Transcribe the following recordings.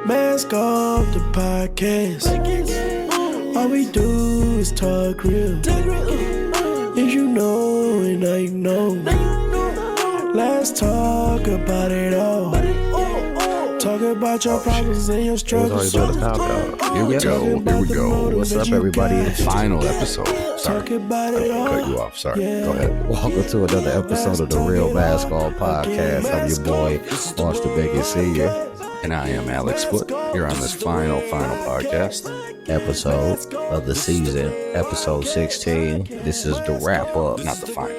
Mask off the podcast. All we do is talk real. If you know and now you know. Let's talk about it all. Talk about your problems and your struggles. Here we go. What's up, everybody? Final episode. Sorry, Talk about it all. cut you off. Sorry. Yeah. Go ahead. Welcome to another episode of the Real Basketball Podcast. I'm your boy, Monster Bacon Sr. And I am Alex Foot. Here on this final podcast. Episode of the season, episode 16. This is the wrap up. Not the final.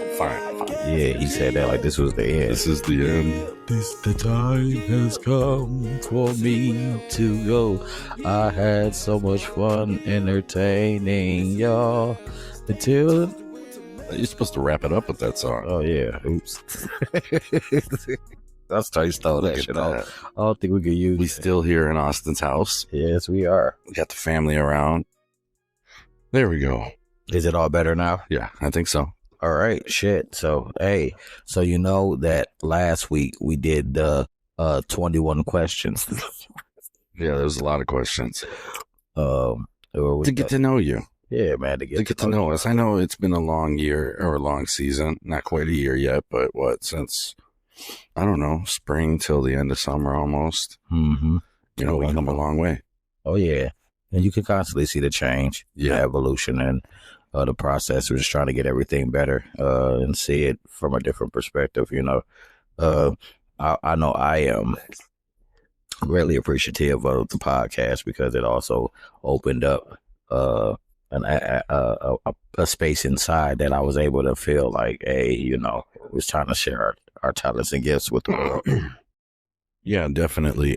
Yeah, he said that like this was the end. This is the end. The time has come for me to go. I had so much fun entertaining y'all until. You're supposed to wrap it up with that song. Oh yeah, oops. That's how you stole that Look at shit that. off. I don't think we could use We it. still here in Austin's house. Yes, we are. We got the family around. There we go. Is it all better now? Yeah, I think so. All right, shit. So, hey, so you know that last week we did the 21 questions. Yeah, there's a lot of questions. To To get to know you. yeah, man, To get to know us. I know it's been a long year or a long season. Not quite a year yet, but since, I don't know, spring till the end of summer almost. Mm-hmm. You know, we come a long way. Oh yeah, and you can constantly see the change, the evolution, and the process. We're just trying to get everything better and see it from a different perspective. You know, I know I am greatly appreciative of the podcast because it also opened up a space inside that I was able to feel like, hey, you know, was trying to share our talents and gifts with the world. Yeah, definitely.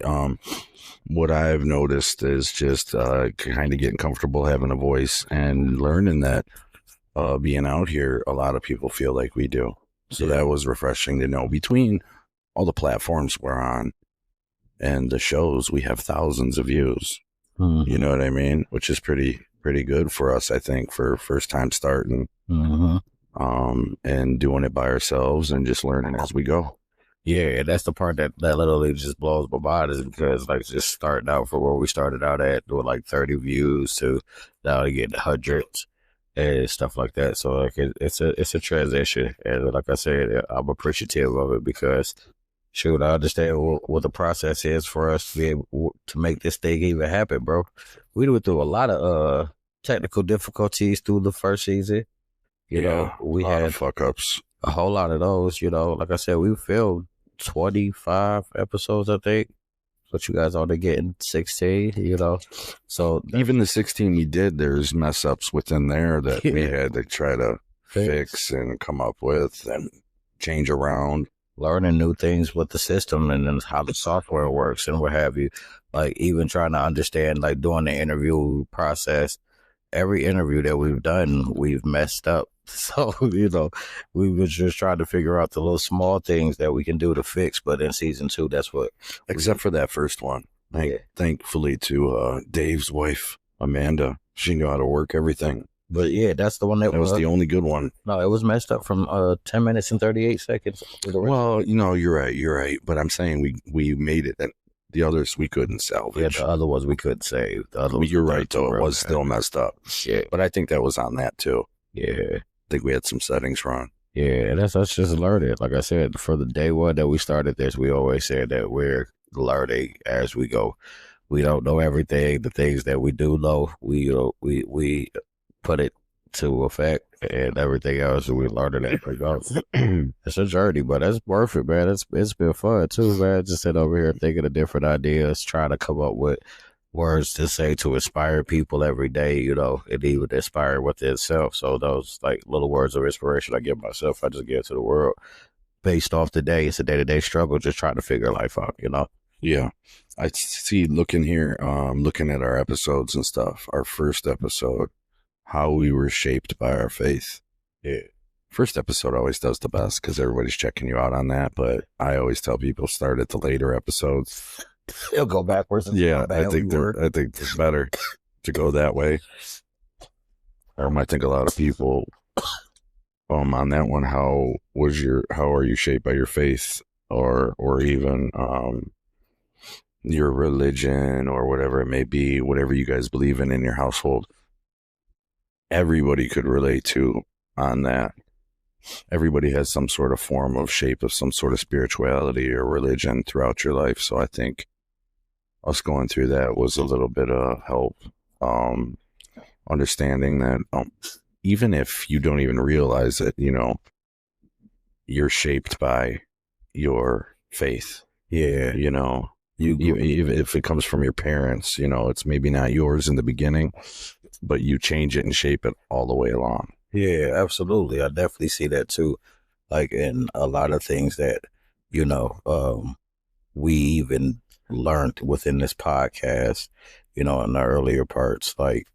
What I've noticed is just kind of getting comfortable having a voice and learning that being out here, a lot of people feel like we do. So that was refreshing to know. Between all the platforms we're on and the shows, we have thousands of views. Mm-hmm. You know what I mean? Which is pretty good for us, I think, for first time starting and doing it by ourselves and just learning as we go. Yeah, that's the part that literally just blows my mind is because like just starting out from where we started out at with like 30 views to now to get hundreds and stuff like that. So like it's a transition, and like I said, I'm appreciative of it because shoot, I understand what the process is for us to be able to make this thing even happen, bro. We went through a lot of technical difficulties through the first season. You know, we had fuck ups. A whole lot of those. You know, like I said, we filmed 25 episodes, I think, but you guys only getting 16, you know, so Even the 16 we did, there's mess ups within there that we had to try to fix and come up with and change around. learning new things with the system and then how the software works and what have you, like even trying to understand, like during the interview process, every interview that we've done, we've messed up. So, you know, we were just trying to figure out the little small things that we can do to fix. But in season 2, that's what. Except for that first one. Thankfully to Dave's wife, Amanda. She knew how to work everything. But yeah, that's the one that was the only good one. No, it was messed up from 10 minutes and 38 seconds. Well, you know, you're right. But I'm saying we made it. And the others we couldn't salvage. Yeah, the other ones we couldn't save. You're right, though. It was still messed up. Yeah. But I think that was on that, too. Yeah. I think we had some settings wrong. Yeah, that's us just learning. Like I said, for the day one that we started this, we always said that we're learning as we go. We don't know everything. The things that we do know, we put it to effect, and everything else we learn it as we go. It's a journey, but it's worth it, man. It's been fun too, man. Just sitting over here thinking of different ideas, trying to come up with words to say to inspire people every day, you know, and even inspire within itself. So those like little words of inspiration I give myself, I just give to the world based off the day. It's a day-to-day struggle, just trying to figure life out, you know? Yeah. I see looking here, looking at our episodes and stuff, our first episode, how we were shaped by our faith. Yeah. First episode always does the best because everybody's checking you out on that. But I always tell people start at the later episodes. It'll go backwards. Yeah, I think it's better to go that way. I think a lot of people on that one, how are you shaped by your faith or even your religion or whatever it may be, whatever you guys believe in your household, everybody could relate to on that. Everybody has some sort of form of shape of some sort of spirituality or religion throughout your life. So I think us going through that was a little bit of help, understanding that even if you don't even realize it, you know, you're shaped by your faith. Yeah. You know, even if it comes from your parents, you know, it's maybe not yours in the beginning, but you change it and shape it all the way along. Yeah, absolutely. I definitely see that too. Like in a lot of things that, you know, we even learned within this podcast, you know, in the earlier parts, like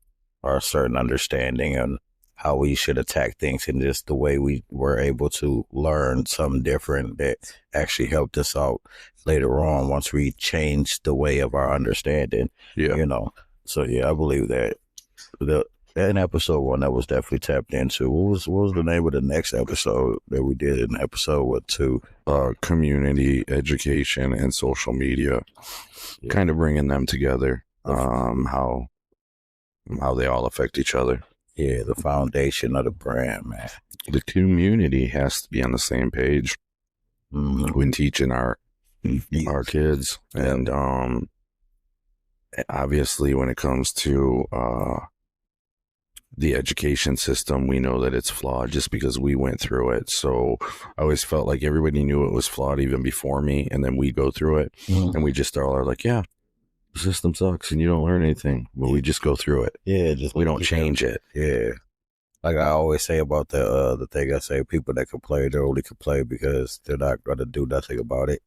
our certain understanding and how we should attack things, and just the way we were able to learn something different that actually helped us out later on once we changed the way of our understanding. Yeah. You know, so yeah, I believe that in episode 1 that was definitely tapped into. What was the name of the next episode that we did in episode 2? Community, education, and social media. Yeah. Kind of bringing them together. How they all affect each other. Yeah, the foundation of the brand, man. The community has to be on the same page when teaching our kids, and obviously when it comes to the education system, we know that it's flawed just because we went through it. So I always felt like everybody knew it was flawed even before me, and then we go through it, and we just all are like, yeah, the system sucks and you don't learn anything, but we just go through it. Yeah, we don't change it. Yeah, like I always say about the thing I say, people that complain, they only complain because they're not going to do nothing about it.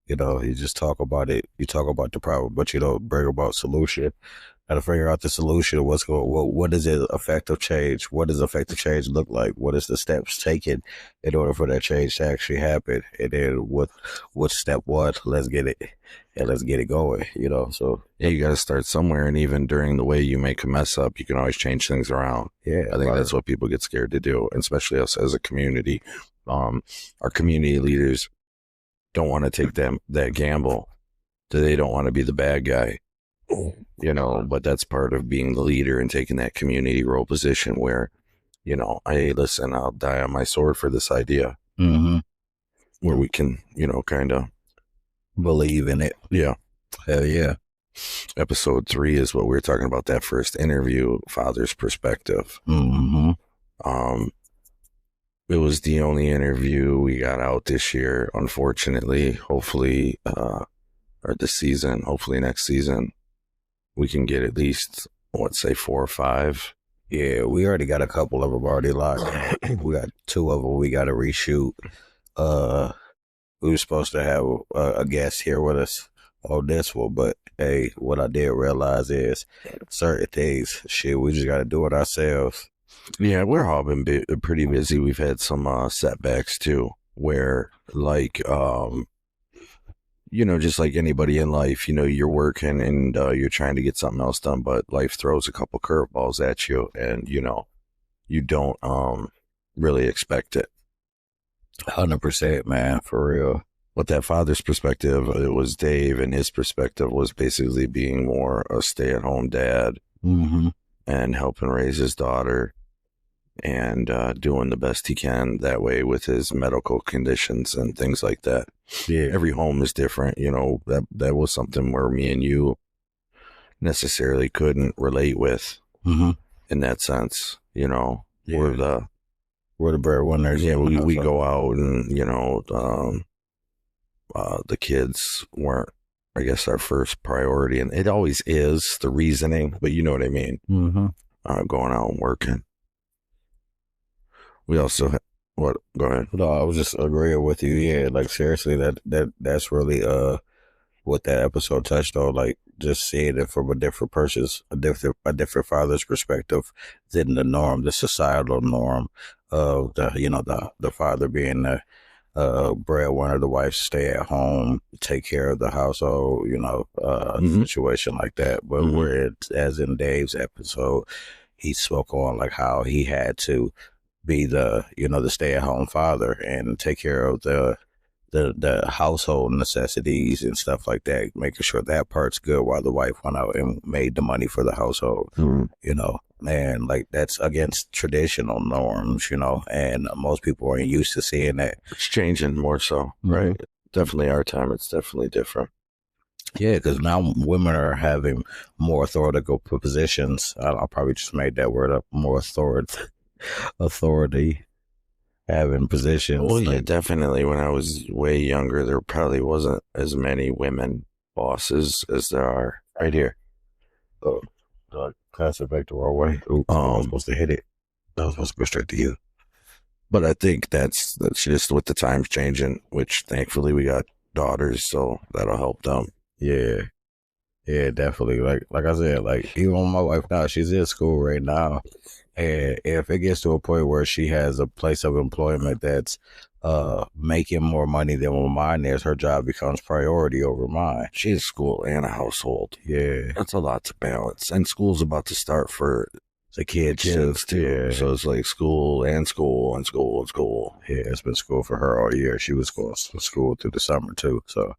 You know, you just talk about it. You talk about the problem, but you don't bring about solution. Got to figure out the solution. What is it? Effective change. What does effective change look like? What is the steps taken in order for that change to actually happen? And then what's step 1? Let's get it going. You know, so yeah, you got to start somewhere. And even during the way you make a mess up, you can always change things around. Yeah, I think that's what people get scared to do, and especially us as a community. Our community leaders don't want to take that gamble. They don't want to be the bad guy. You know, but that's part of being the leader and taking that community role position where, you know, hey, listen, I'll die on my sword for this idea. Where we can, you know, kind of believe in it. Yeah. Hell yeah. Episode 3 is what we were talking about, that first interview, father's perspective. Mm-hmm. It was the only interview we got out this year, unfortunately. Hopefully, or this season, hopefully next season, we can get at least, let's say 4 or 5. Yeah, we already got a couple of them already locked. We got 2 of them we got to reshoot. We were supposed to have a guest here with us on this one, but hey, what I did realize is certain things, shit, we just got to do it ourselves. Yeah, we're all been pretty busy. We've had some setbacks too, where like, you know, just like anybody in life, you know, you're working and you're trying to get something else done, but life throws a couple curveballs at you, and you know, you don't really expect it. 100%, man, for real. But that father's perspective, it was Dave, and his perspective was basically being more a stay-at-home dad and helping raise his daughter and doing the best he can that way with his medical conditions and things like that. Yeah, every home is different. You know, that was something where me and you necessarily couldn't relate with in that sense. You know, we're the breadwinners. Yeah, we go out and, you know, the kids weren't, I guess, our first priority, and it always is the reasoning, but you know what I mean. Going out and working. We also what? Go ahead. No, I was just agreeing with you. Yeah, like seriously, that's really what that episode touched on. Like just seeing it from a different person's, a different father's perspective than the norm, the societal norm of the father being the breadwinner, the wife stay at home, take care of the household, you know, situation like that. But where as in Dave's episode, he spoke on like how he had to be the stay-at-home father and take care of the the household necessities and stuff like that, making sure that part's good while the wife went out and made the money for the household. You know, and like that's against traditional norms, you know, and most people aren't used to seeing that. It's changing more so, right? Definitely our time. It's definitely different. Yeah, because now women are having more authoritative positions. I probably just made that word up. More authority having positions. Well, yeah, definitely. When I was way younger, there probably wasn't as many women bosses as there are right here. Do I pass it back the wrong way? Oops, I was supposed to hit it. That was supposed to go straight to you. But I think that's just with the times changing, which thankfully we got daughters, so that'll help them. Yeah. Yeah, definitely. Like I said, like even my wife now, she's in school right now. And if it gets to a point where she has a place of employment that's making more money than what mine is, her job becomes priority over mine. She has school and a household. Yeah. That's a lot to balance. And school's about to start for the kids too. Yeah. So it's like school and school and school and school. Yeah, it's been school for her all year. She was going to school through the summer too. So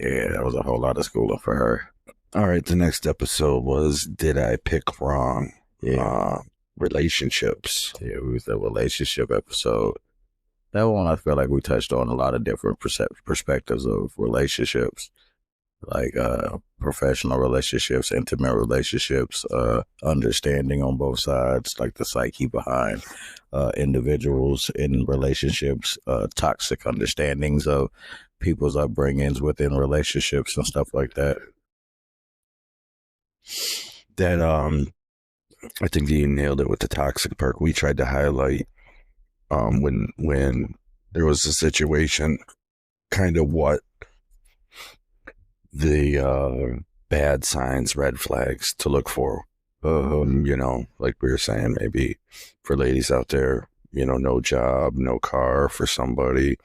yeah, that was a whole lot of schooling for her. All right, the next episode was Did I Pick Wrong? Yeah. Relationships. Yeah, we was the relationship episode. That one, I feel like we touched on a lot of different perspectives of relationships, like professional relationships, intimate relationships, understanding on both sides, like the psyche behind individuals in relationships, toxic understandings of people's upbringings within relationships and stuff like that. That I think you nailed it with the toxic part. We tried to highlight when there was a situation, kind of what the bad signs, red flags to look for. You know, like we were saying, maybe for ladies out there, you know, no job, no car for somebody,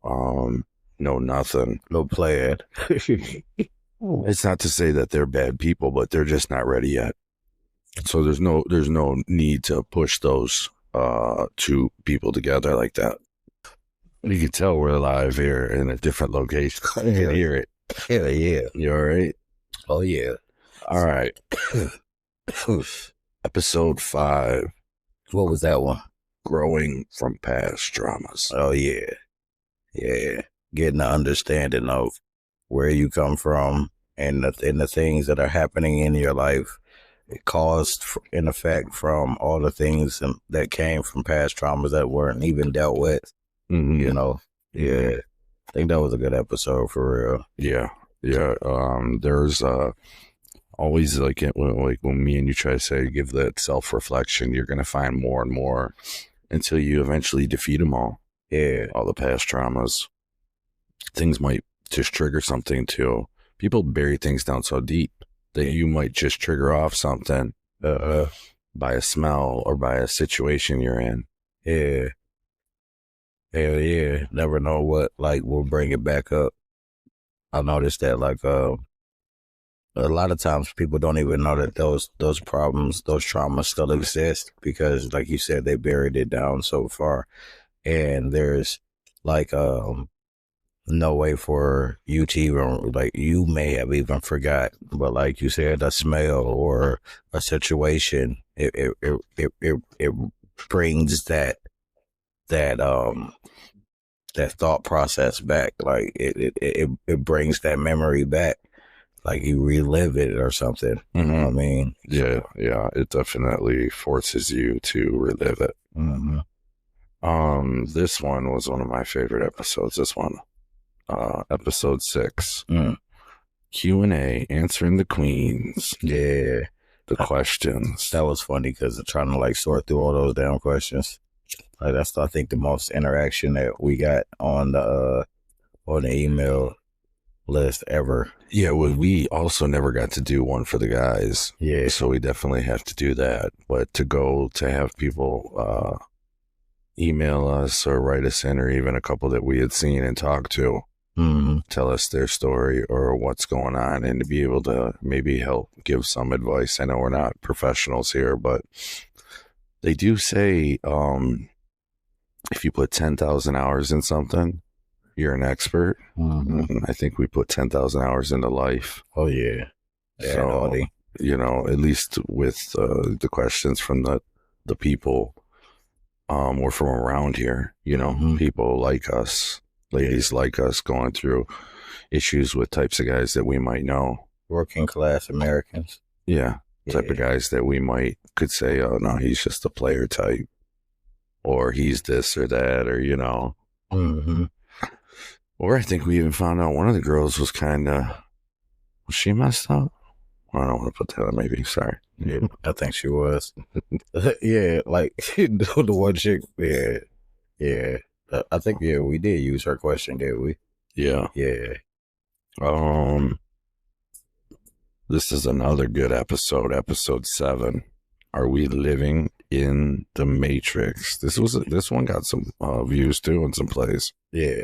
no nothing, no plan. It's not to say that they're bad people, but they're just not ready yet. So there's no need to push those two people together like that. You can tell we're live here in a different location. I can hear it. Hell yeah. You all right? Oh yeah. All right. Episode 5. What was that one? Growing from past dramas. Oh yeah. Yeah. Getting an understanding of where you come from and the things that are happening in your life. It caused in effect from all the things that came from past traumas that weren't even dealt with. Mm-hmm. You know? Yeah. I think that was a good episode for real. Yeah. Yeah. There's always like when me and you try to say, give that self-reflection, you're going to find more and more until you eventually defeat them all. Yeah. All the past traumas. Things might just trigger something too. People bury things down so deep that you might just trigger off something by a smell or by a situation you're in. Yeah. Hell yeah. Never know what will bring it back up. I noticed that a lot of times people don't even know that those problems, those traumas still exist because like you said, they buried it down so far. And there's no way for you to even you may have even forgot, but like you said, a smell or a situation, it brings that thought process back. Like it brings that memory back. Like you relive it or something. You know what I mean? Yeah, yeah. It definitely forces you to relive it. Mm-hmm. This one was one of my favorite episodes. This one. Episode 6, Q&A, answering the queens. Yeah, the questions. That was funny because trying to sort through all those damn questions. That's I think the most interaction that we got on the email list ever. Yeah, well, we also never got to do one for the guys. Yeah, so we definitely have to do that. But to have people email us or write us in, or even a couple that we had seen and talked to. Tell us their story or what's going on, and to be able to maybe help give some advice. I know we're not professionals here, but they do say if you put 10,000 hours in something, you're an expert. Mm-hmm. I think we put 10,000 hours into life. Oh yeah. So, at least with the questions from the people, we're from around here, people like us, ladies like us going through issues with types of guys that we might know. Working class Americans. Yeah. Type of guys that we could say, oh no, he's just a player type, or he's this or that, or Mm-hmm. Or I think we even found out one of the girls was was she messed up? I don't want to put that on, maybe. Sorry. Yeah, I think she was. Yeah, like the one chick. Yeah, yeah. I think we did use her question, did we? Yeah. Yeah. This is another good episode 7. Are we living in the Matrix? This one got some views too in some plays. Yeah.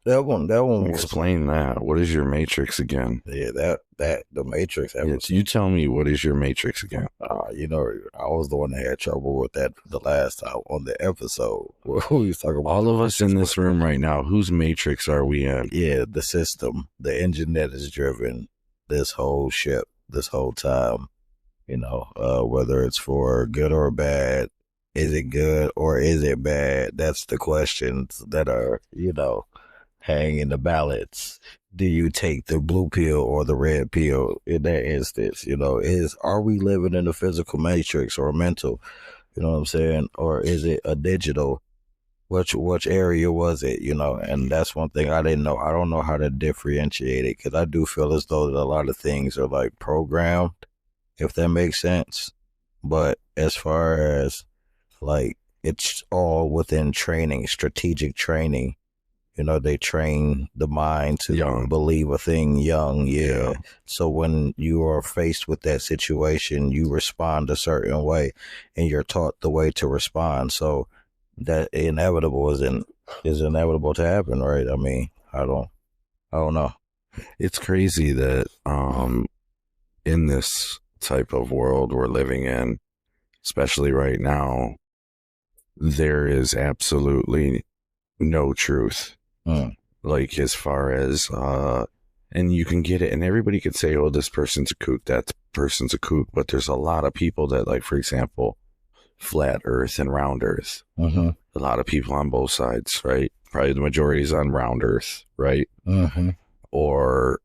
That one Explain that. What is your Matrix again? Yeah, that the Matrix episode. You tell me, what is your Matrix again? I was the one that had trouble with that the last time on the episode. Who was talking about? All of us in this room right now, whose Matrix are we in? Yeah, the system, the engine that has driven this whole ship this whole time. Whether it's for good or bad, is it good or is it bad? That's the questions that are, hang in the balance. Do you take the blue pill or the red pill in that instance? Are we living in a physical matrix or a mental? You know what I'm saying? Or is it a digital? Which area was it? And that's one thing I didn't know. I don't know how to differentiate it, because I do feel as though that a lot of things are like programmed, if that makes sense. But as far as like, it's all within training, strategic training. They train the mind to believe a thing young. Yeah. So when you are faced with that situation, you respond a certain way, and you're taught the way to respond. So that inevitable is inevitable to happen, right? I mean, I don't know. It's crazy that in this type of world we're living in, especially right now, there is absolutely no truth. Like, as far as and you can get it, and everybody could say, oh, this person's a kook, that person's a kook, but there's a lot of people that, like, for example, flat earth and round earth. Mm-hmm. A lot of people on both sides, right? Probably the majority is on round earth, right? Mm-hmm. Or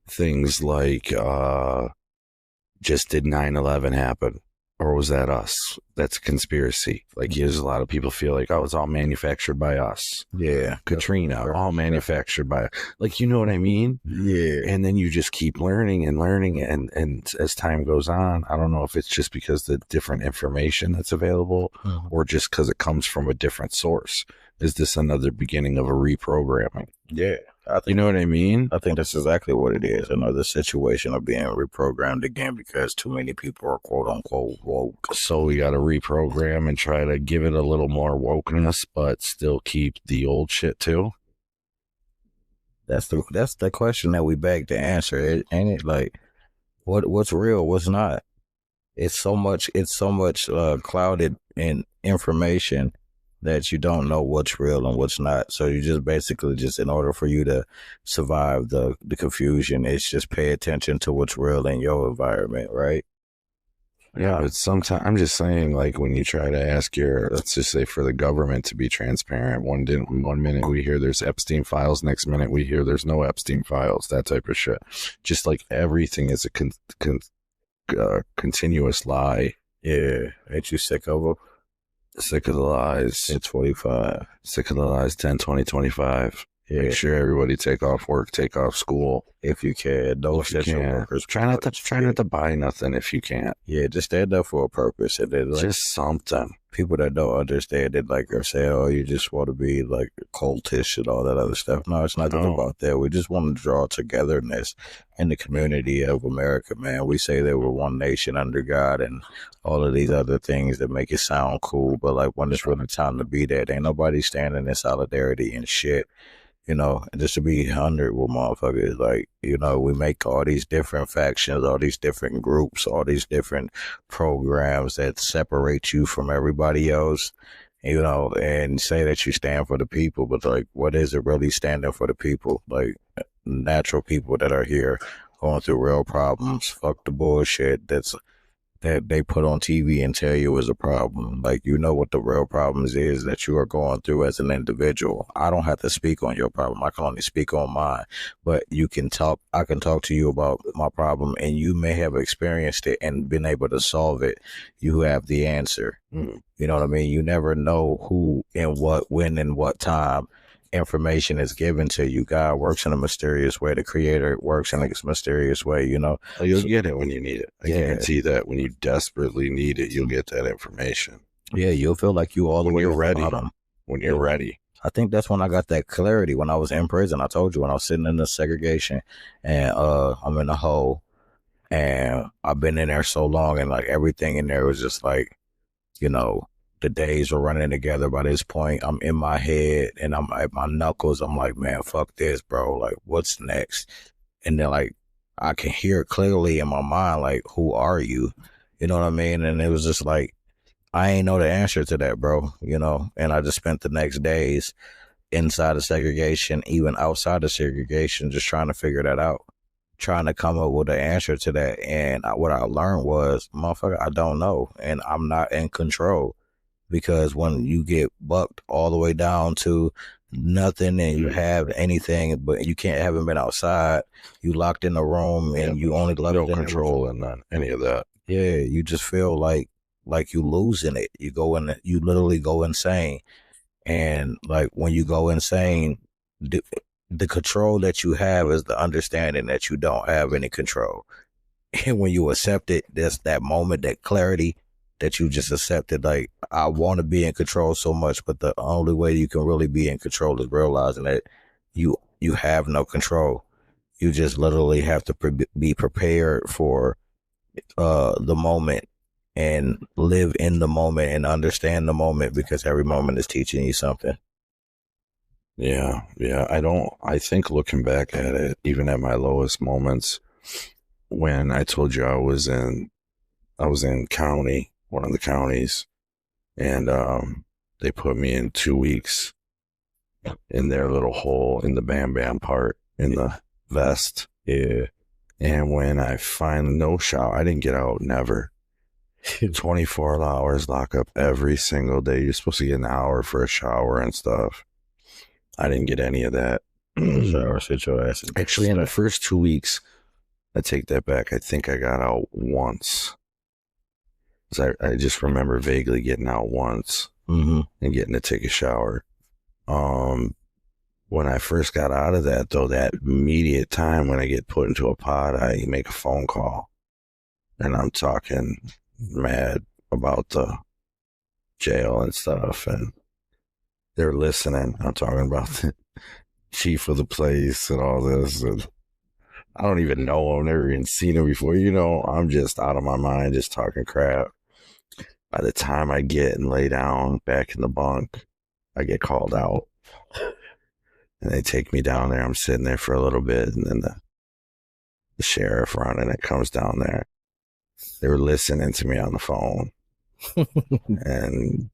things like just did 9/11 happen, or was that us? That's a conspiracy. Like, there's a lot of people feel like, oh, it's all manufactured by us. Yeah. Katrina, all manufactured by, like, you know what I mean? Yeah. And then you just keep learning, and as time goes on, I don't know if it's just because the different information that's available, or just because it comes from a different source. Is this another beginning of a reprogramming? Yeah. You know what I mean? I think that's exactly what it is. Another situation of being reprogrammed again, because too many people are quote unquote woke. So we got to reprogram and try to give it a little more wokeness, but still keep the old shit too. That's the question that we beg to answer. Ain't it? Like, what's real? What's not? It's so much clouded in information that you don't know what's real and what's not. So you just basically, in order for you to survive the confusion, it's just pay attention to what's real in your environment, right? Yeah, but sometimes I'm just saying, like, when you try to ask let's just say, for the government to be transparent, one minute we hear there's Epstein files, next minute we hear there's no Epstein files, that type of shit. Just like everything is a continuous lie. Yeah, ain't you sick of them? Sick of the lies. 10/25. Sick of the lies. 10/20/25. Yeah. Make sure everybody take off work, take off school if you can. Don't essential workers. Try not to buy nothing if you can't. Yeah, just stand up for a purpose, and then just something. People that don't understand it, like, are saying, "Oh, you just want to be like cultish and all that other stuff." No, it's nothing about that. We just want to draw togetherness in the community of America, man. We say that we're one nation under God and all of these other things that make it sound cool, but like, when it's really time to be that, ain't nobody standing in solidarity and shit. And just to be 100 with motherfuckers, like, we make all these different factions, all these different groups, all these different programs that separate you from everybody else. you know, and say that you stand for the people, but like, what is it really standing for the people? Like, natural people that are here going through real problems. Fuck the bullshit that they put on TV and tell you is a problem. Like, you know what the real problems is that you are going through as an individual. I don't have to speak on your problem. I can only speak on mine. But I can talk to you about my problem, and you may have experienced it and been able to solve it. You have the answer. You know what I mean? You never know who and what, when and what time information is given to you. God works in a mysterious way. The creator works in a mysterious way, you know. You'll get it when you need it. I guarantee that when you desperately need it, you'll get that information. Yeah, you'll feel like you all the When way you're at the ready. bottom. When you're ready. I think that's when I got that clarity when I was in prison. I told you, when I was sitting in the segregation and I'm in the hole, and I've been in there so long, and like everything in there was just like, you know, the days were running together. By this point, I'm in my head and I'm at my knuckles. I'm like, man, fuck this, bro. Like, what's next? And then like, I can hear it clearly in my mind, like, who are you? You know what I mean? And it was just like, I ain't know the answer to that, bro, you know? And I just spent the next days inside of segregation, even outside of segregation, just trying to figure that out, trying to come up with an answer to that. And what I learned was, motherfucker, I don't know. And I'm not in control. Because when you get bucked all the way down to nothing and you have anything, but you haven't been outside, you locked in a room and you only left no control and none, any of that. Yeah, you just feel like you losing it. You literally go insane. And like when you go insane, the control that you have is the understanding that you don't have any control. And when you accept it, there's that moment, that clarity that you just accepted. Like, I want to be in control so much, but the only way you can really be in control is realizing that you have no control. You just literally have to be prepared for the moment and live in the moment and understand the moment, because every moment is teaching you something. Yeah. I think looking back at it, even at my lowest moments, when I told you I was in county, one of the counties, and they put me in 2 weeks in their little hole in the Bam Bam part in the vest. Yeah. And when I finally, no shower, I didn't get out, never. 24 hours lock up every single day. You're supposed to get an hour for a shower and stuff. I didn't get any of that. Shower, sit your ass. Actually, in the first 2 weeks, I take that back. I think I got out once. I just remember vaguely getting out once and getting to take a shower. When I first got out of that, though, that immediate time when I get put into a pod, I make a phone call. And I'm talking mad about the jail and stuff. And they're listening. I'm talking about the chief of the place and all this. And I don't even know him. Never even seen him before. You know, I'm just out of my mind, just talking crap. By the time I get and lay down back in the bunk, I get called out. And they take me down there. I'm sitting there for a little bit. And then the sheriff running it comes down there. They were listening to me on the phone. And,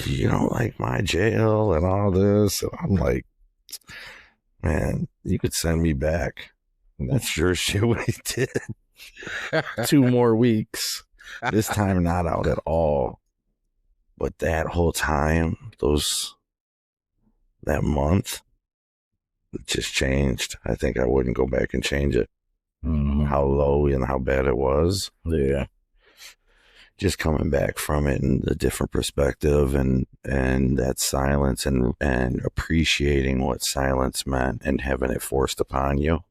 you don't like my jail and all this. And I'm like, man, you could send me back. That's your shit what he did. 2 more weeks. This time not out at all. But that whole time, that month, it just changed. I think I wouldn't go back and change it. How low and how bad it was. Yeah. Just coming back from it and a different perspective and that silence and appreciating what silence meant and having it forced upon you.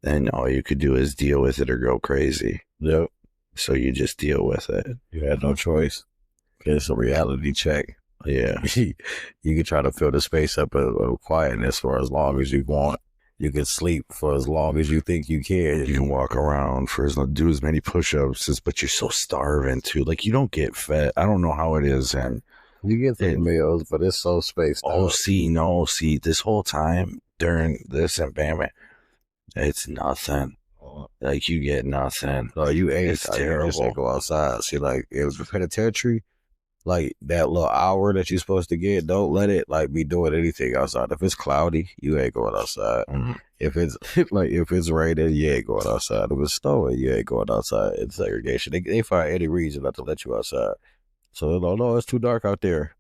And all you could do is deal with it or go crazy. Yep. So you just deal with it. You had no choice. It's a reality check. Yeah. You can try to fill the space up of quietness for as long as you want. You can sleep for as long as you think you can. You can walk around for do as many push-ups, but you're so starving too. Like, you don't get fed. I don't know how it is. And you get the meals, but it's so spaced out. See, this whole time during this and Bam, it's nothing. Like, you get nothing. No, you ate. It's terrible. You just go outside. See, like, it was the penitentiary. like that little hour that you're supposed to get, don't let it like be doing anything outside. If it's cloudy, you ain't going outside. Mm-hmm. If it's like if it's raining, you ain't going outside. If it's snowing, you ain't going outside. In segregation, they find any reason not to let you outside. So no, it's too dark out there.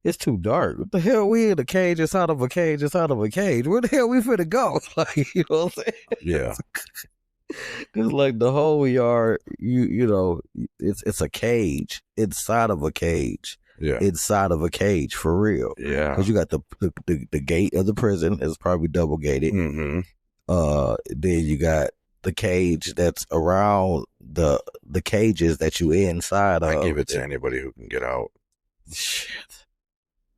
It's too dark. What the hell? We in a cage inside of a cage inside of a cage. Where the hell we finna go? Like, you know what I'm saying? Yeah. Cause like the whole yard, you know, it's a cage inside of a cage. Yeah. Inside of a cage for real. Yeah. Because you got the gate of the prison is probably double gated. Mm-hmm. Then you got the cage that's around the cages that you inside of. I give it to anybody who can get out. Shit.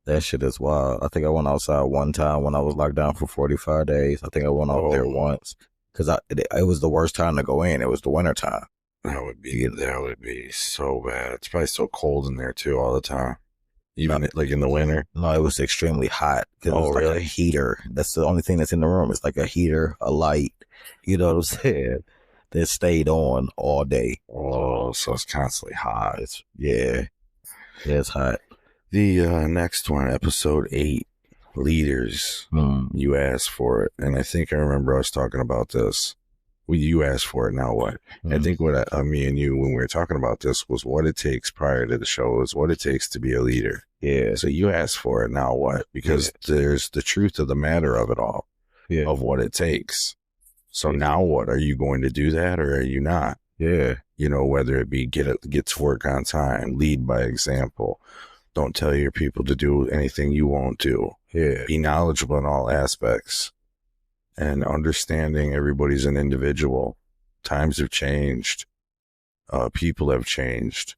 That shit is wild. I think I went outside one time when I was locked down for 45 days. I think I went out there once because it was the worst time to go in. It was the winter time. That would be so bad. It's probably so cold in there too all the time. Even like in the winter. No, it was extremely hot. It was like a heater. That's the only thing that's in the room. It's like a heater, a light. You know what I'm saying? That stayed on all day. Oh, so it's constantly hot. Yeah, it's hot. The next one, episode 8, leaders. You asked for it, and I think I remember us talking about this. Well, you asked for it. Now what? I think what me and you, when we were talking about this, was what it takes prior to the show is what it takes to be a leader. Yeah. So you asked for it. Now what? Because there's the truth of the matter of it all, of what it takes. So now what? Are you going to do that or are you not? Yeah. You know, whether it be get to work on time, lead by example. Don't tell your people to do anything you won't do. Yeah. Be knowledgeable in all aspects and understanding everybody's an individual. Times have changed. People have changed.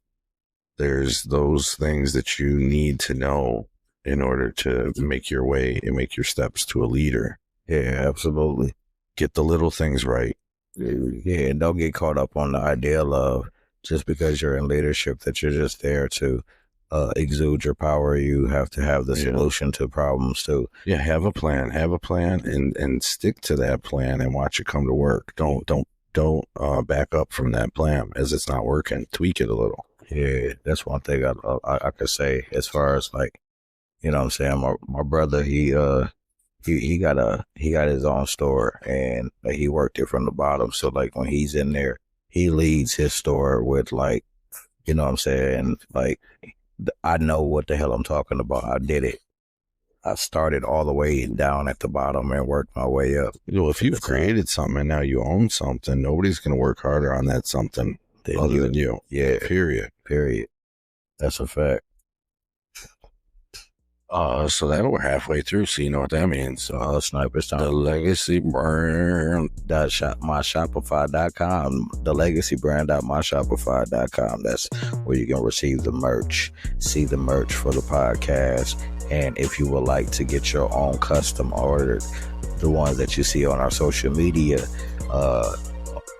There's those things that you need to know in order to make your way and make your steps to a leader. Yeah, absolutely. Get the little things right. Yeah, and don't get caught up on the ideal of just because you're in leadership that you're just there to exude your power. You have to have the solution to problems too. Yeah, have a plan and stick to that plan and watch it come to work. Don't back up from that plan as it's not working. Tweak it a little. Yeah, that's one thing I could say as far as like, you know what I'm saying? My brother, he got his own store and he worked it from the bottom. So like when he's in there, he leads his store with like, you know what I'm saying? Like, I know what the hell I'm talking about. I did it. I started all the way down at the bottom and worked my way up. You know, if you've created something and now you own something, nobody's going to work harder on that something other than you. Yeah. Period. That's a fact. So that we're halfway through, so you know what that means. Snipers time. The Legacy Brand. .myshopify.com. The Legacy Brand.myshopify.com. That's where you can receive the merch, see the merch for the podcast, and if you would like to get your own custom ordered, the ones that you see on our social media,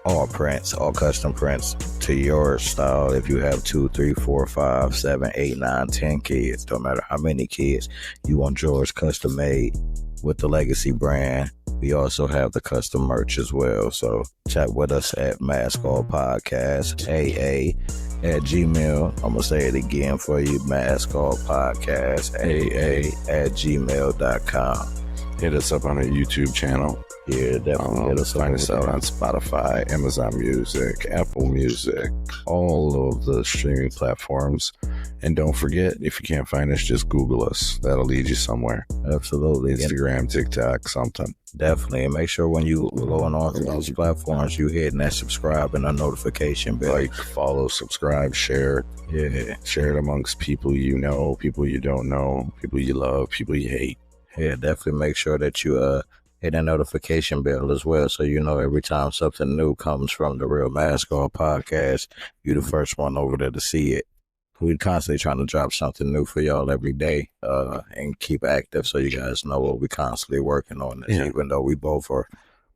all prints, all custom prints to your style. If you have 2, 3, 4, 5, 7, 8, 9, 10 kids, don't matter how many kids, you want yours custom made with the Legacy Brand. We also have the custom merch as well. So chat with us at Mask All Podcast, AA@gmail. I'm going to say it again for you. Mask All Podcast, AA@gmail.com. Hit us up on our YouTube channel. Yeah, definitely. Find us out on Spotify, Amazon Music, Apple Music, all of the streaming platforms. And don't forget, if you can't find us, just Google us. That'll lead you somewhere. Absolutely. Instagram, TikTok, something. Definitely. And make sure when you going on to those platforms, you hitting that subscribe and a notification bell. Like, follow, subscribe, share. Yeah. Share it amongst people you know, people you don't know, people you love, people you hate. Yeah, definitely make sure that you hit that notification bell as well, so you know every time something new comes from the Real Mask Off Podcast, you're the first one over there to see it. We're constantly trying to drop something new for y'all every day and keep active so you guys know what we're constantly working on. This. Even though we both are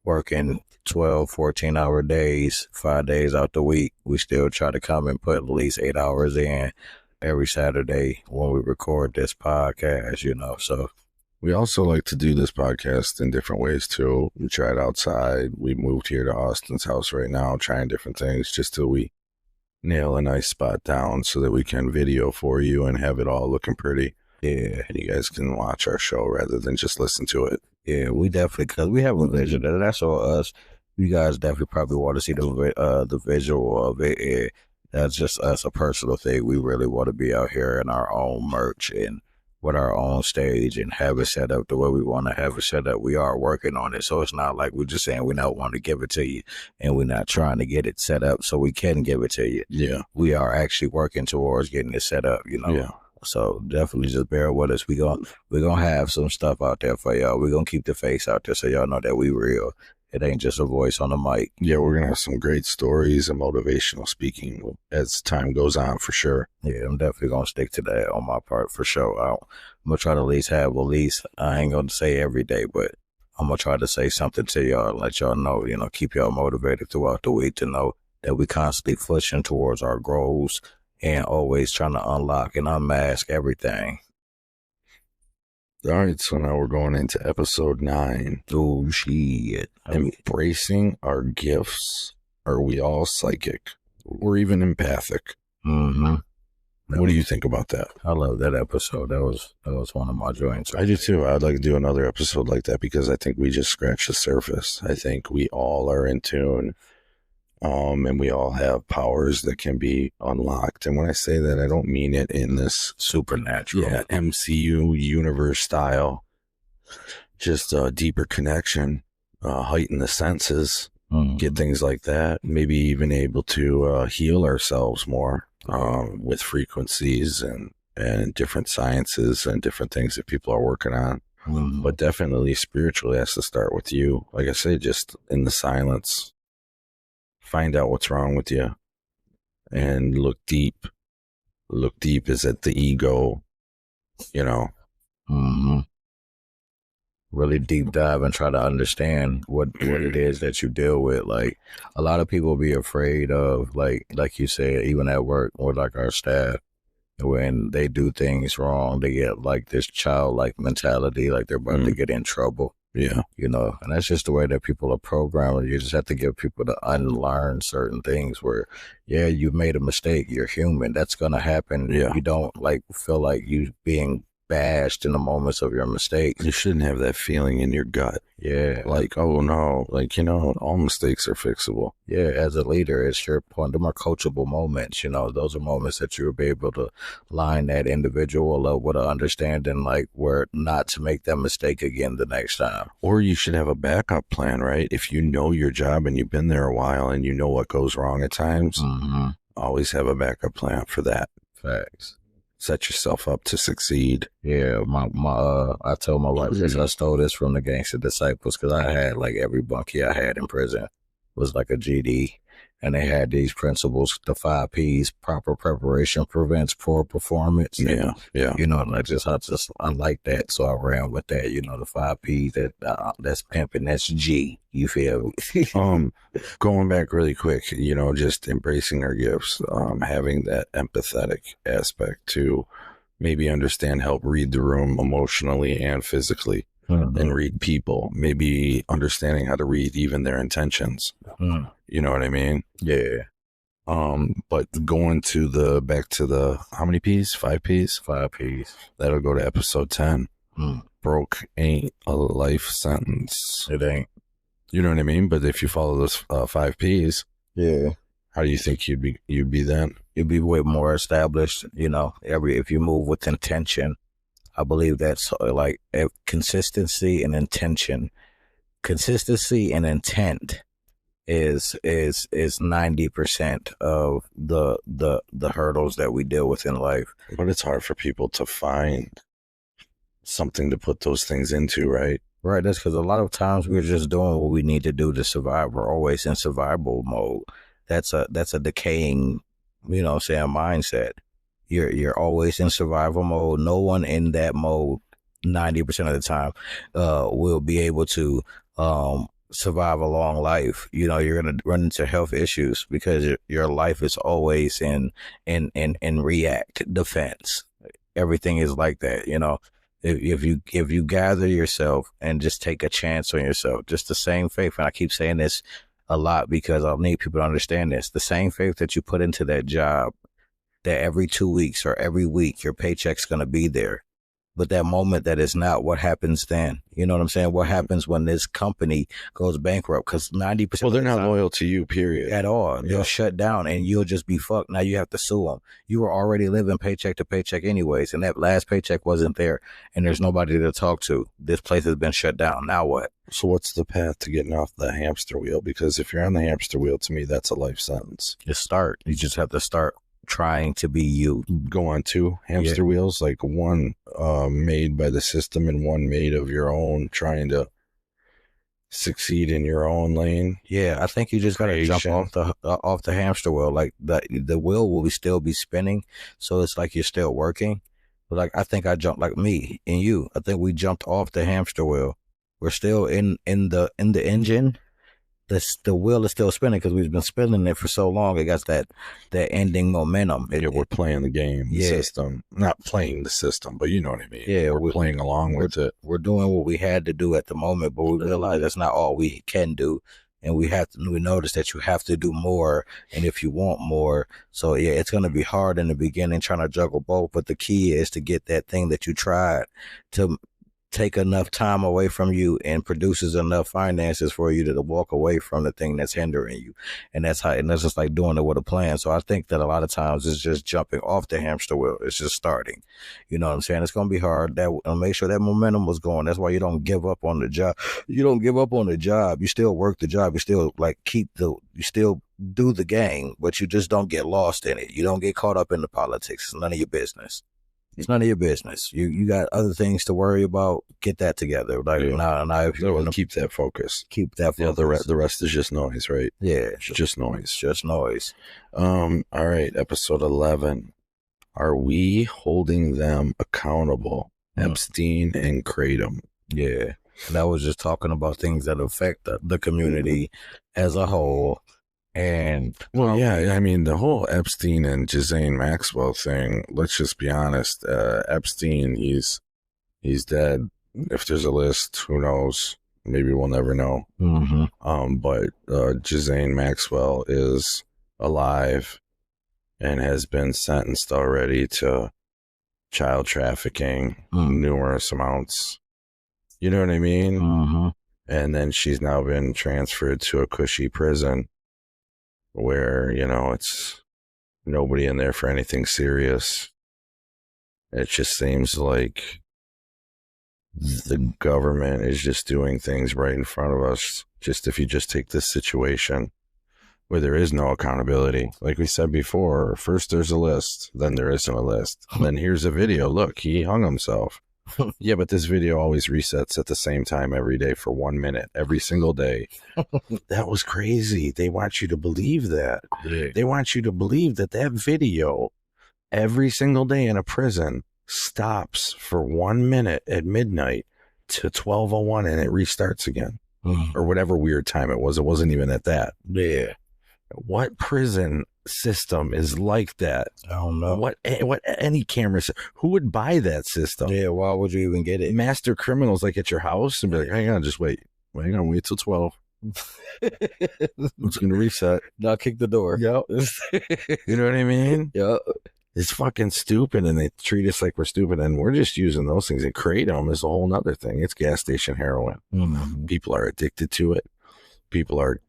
working 12, 14-hour days, 5 days out the week, we still try to come and put at least 8 hours in every Saturday when we record this podcast, you know, so. We also like to do this podcast in different ways too. We tried outside. We moved here to Austin's house right now, trying different things just till we nail a nice spot down so that we can video for you and have it all looking pretty. Yeah, And you guys can watch our show rather than just listen to it. yeah, we definitely, because we have a vision, and that's all us. You guys definitely probably want to see the visual of it. And that's just us, a personal thing. We really want to be out here in our own merch and with our own stage and have it set up the way we want to have it set up. We are working on it, so it's not like we're just saying we don't want to give it to you, and we're not trying to get it set up so we can give it to you. Yeah. We are actually working towards getting it set up, you know. Yeah. So definitely just bear with us. We're gonna have some stuff out there for y'all. We're gonna keep the face out there so y'all know that we real. It ain't just a voice on the mic. Yeah, we're gonna have some great stories and motivational speaking as time goes on for sure. Yeah, I'm definitely gonna stick to that on my part for sure. I'm gonna try to at least I ain't gonna say every day, but I'm gonna try to say something to y'all and let y'all know, you know, keep y'all motivated throughout the week to know that we constantly pushing towards our goals and always trying to unlock and unmask everything. All right, so now we're going into episode 9. Oh, shit. Embracing our gifts. Are we all psychic or even empathic? Mm-hmm. What do you think about that? I love that episode. That was one of my joints. I do too. I'd like to do another episode like that because I think we just scratched the surface. I think we all are in tune. And we all have powers that can be unlocked. And when I say that, I don't mean it in this supernatural, MCU universe style. Just a deeper connection, heighten the senses, get things like that. Maybe even able to heal ourselves more with frequencies and different sciences and different things that people are working on. But definitely spiritually has to start with you. Like I say, just in the silence. Find out what's wrong with you and look deep. Look deep. Is it the ego? You know? Really deep dive and try to understand what it is that you deal with. Like, a lot of people be afraid of, like you said, even at work or like our staff, when they do things wrong, they get like this childlike mentality, like they're about to get in trouble. Yeah. You know, and that's just the way that people are programmed. You just have to give people to unlearn certain things where, yeah, you made a mistake. You're human. That's going to happen. Yeah. You don't feel like you being bashed in the moments of your mistakes. You shouldn't have that feeling in your gut. Yeah. Like, oh no, like, you know, all mistakes are fixable. Yeah. As a leader, it's your point. The more coachable moments, you know, those are moments that you'll be able to line that individual up with an understanding, like where not to make that mistake again the next time. Or you should have a backup plan, right? If you know your job and you've been there a while and you know what goes wrong at times, always have a backup plan for that. Facts. Set yourself up to succeed. Yeah, I told my wife this. I stole this from the Gangster Disciples because I had like every bunkie I had in prison was like a GD, and they had these principles, the 5 Ps: proper preparation prevents poor performance. Yeah, yeah. You know, and I like that, so I ran with that. You know, the 5 Ps that's pimping, that's G. You feel me? Going back really quick, you know, just embracing our gifts, having that empathetic aspect to maybe understand, help read the room emotionally and physically, and read people, maybe understanding how to read even their intentions. You know what I mean? Yeah. But going to back to the, how many Ps? 5 Ps? 5 Ps. That'll go to episode 10. Broke ain't a life sentence. It ain't. You know what I mean? But if you follow those 5 Ps, yeah, how do you think you'd be then? You'd be way more established. You know, if you move with intention, I believe that's like consistency and intention. Consistency and intent is 90% of the hurdles that we deal with in life. But it's hard for people to find something to put those things into, right? Right, that's because a lot of times we're just doing what we need to do to survive. We're always in survival mode. That's a decaying, you know, mindset. You're always in survival mode. No one in that mode 90% of the time will be able to survive a long life. You know, you're gonna run into health issues because your life is always in react defense. Everything is like that, you know. If you gather yourself and just take a chance on yourself, just the same faith, and I keep saying this a lot because I need people to understand this. The same faith that you put into that job, that every 2 weeks or every week your paycheck's going to be there. But that moment that is not, what happens then? You know what I'm saying? What happens when this company goes bankrupt? Because 90%. Well, they're not loyal to you, period. At all. They'll shut down and you'll just be fucked. Now you have to sue them. You were already living paycheck to paycheck anyways. And that last paycheck wasn't there. And there's nobody to talk to. This place has been shut down. Now what? So what's the path to getting off the hamster wheel? Because if you're on the hamster wheel, to me, that's a life sentence. You start. You just have to start trying to be you. Go on two hamster wheels, like one made by the system and one made of your own, trying to succeed in your own lane. Yeah, I think you just gotta jump off the hamster wheel. Like the wheel will still be spinning, so it's like you're still working. But like I think I jumped, like me and you. I think we jumped off the hamster wheel. We're still in the engine. The wheel is still spinning because we've been spinning it for so long. It got that ending momentum. We're playing the game, the system. Not playing the system, but you know what I mean. Yeah, we're playing along with it. We're doing what we had to do at the moment, but we realize that's not all we can do. And we notice that you have to do more, and if you want more. So yeah, it's going to be hard in the beginning trying to juggle both, but the key is to get that thing that you tried to take enough time away from you and produces enough finances for you to walk away from the thing that's hindering you. And that's just like doing it with a plan. So I think that a lot of times it's just jumping off the hamster wheel. It's just starting. You know what I'm saying? It's going to be hard. Make sure that momentum was going. That's why you don't give up on the job. You don't give up on the job. You still work the job. You still you still do the game, but you just don't get lost in it. You don't get caught up in the politics. It's none of your business. It's none of your business. You got other things to worry about. Get that together. Like now, if you want to keep that focus, Yeah, the rest is just noise, right? Yeah, just noise. Just noise. All right, episode 11. Are we holding them accountable? Epstein and Kratom. Yeah, and I was just talking about things that affect the community as a whole. And I mean, the whole Epstein and Ghislaine Maxwell thing, let's just be honest. Epstein, he's dead. If there's a list, who knows? Maybe we'll never know. Mm-hmm. But Ghislaine Maxwell is alive and has been sentenced already to child trafficking, numerous amounts. You know what I mean? Mm-hmm. And then she's now been transferred to a cushy prison where, it's nobody in there for anything serious. It just seems like the government is just doing things right in front of us. Just if you just take this situation where there is no accountability, like we said before, first there's a list, then there isn't a list. Then here's a video. Look, he hung himself. Yeah, but this video always resets at the same time every day for 1 minute, every single day. That was crazy. They want you to believe that. Yeah. They want you to believe that video every single day in a prison stops for 1 minute at midnight to 12:01 and it restarts again. Or whatever weird time it was. It wasn't even at that. Yeah. What prison system is like that? I don't know. What any camera, who would buy that system? Yeah, why would you even get it? Master criminals like at your house and be like, hang on, just wait. Wait till 12. It's going to reset. Now kick the door. Yep. You know what I mean? Yep. It's fucking stupid, and they treat us like we're stupid, and we're just using those things. And Kratom is a whole nother thing. It's gas station heroin. Mm-hmm. People are addicted to it. People are